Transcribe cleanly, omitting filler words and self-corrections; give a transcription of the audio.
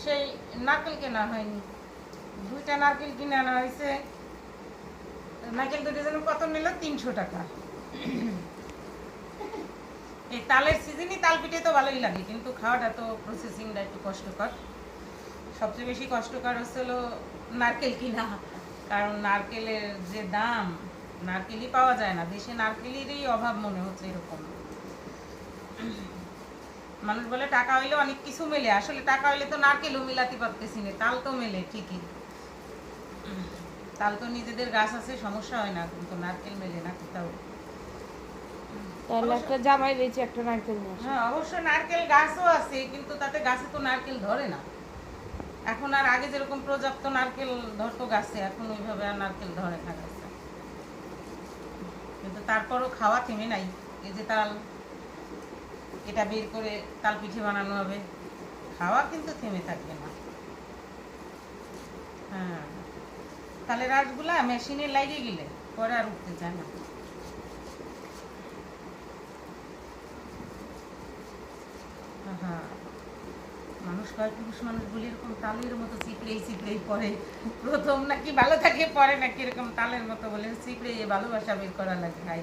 সেই নারকেল কেনা হয়নি, 2টা নারকেল কিনে আনা হয়েছে। নারকেল দুটো যেন কত নিল, 300 টাকা। এই তালের সিজনই তাল পিঠে তো ভালোই লাগে, কিন্তু খাওয়াটা তো প্রসেসিংটা একটু কষ্টকর। সবচেয়ে বেশি কষ্টকর হচ্ছিল নারকেল কিনা, কারণ নারকেলের যে দাম, নারকেলই পাওয়া যায় না দেশে, নারকেলেরই অভাব মনে হচ্ছে এরকম। মানুষ বলে টাকা হইলে অনেক কিছু মেলে, আসলে টাকা হইলে তো নারকেলও মিলাতে পারতেছি না, তাল তো মেলে ঠিকই। তাল তো নিজেদের গাছ আছে, সমস্যা হয় না, কিন্তু নারকেল মেলে না কোথাও। তাহলে একটা জামাই বেঁচে একটা নারকেল নিয়ে আসো। হ্যাঁ, অবশ্য নারকেল গাছও আছে, কিন্তু তাতে গাছে তো নারকেল ধরে না এখন। আর আগে যেরকম পর্যাপ্ত নারকেল ধরতো গাছে, এখন ওইভাবে আর নারকেল ধরে না গাছে। কিন্তু তারপরও খাওয়া থেমে নাই। এই যে তাল, এটা বের করে তাল পিঠে বানানো হবে, খাওয়া কিন্তু থেমে থাকবে না। হ্যাঁ, তালের রসগুলা মেশিনে লাগিয়ে গেলে পরে আর উঠতে চায় না। হ্যাঁ, মানুষ কয় পুরুষ মানুষ বলে এরকম তালের মতো চিপড়েই চিপড়েই পরে, প্রথম নাকি ভালো থাকে, পরে নাকি এরকম তালের মতো বলে চিপড়েই ভালোবাসা বের করা লাগে। হাই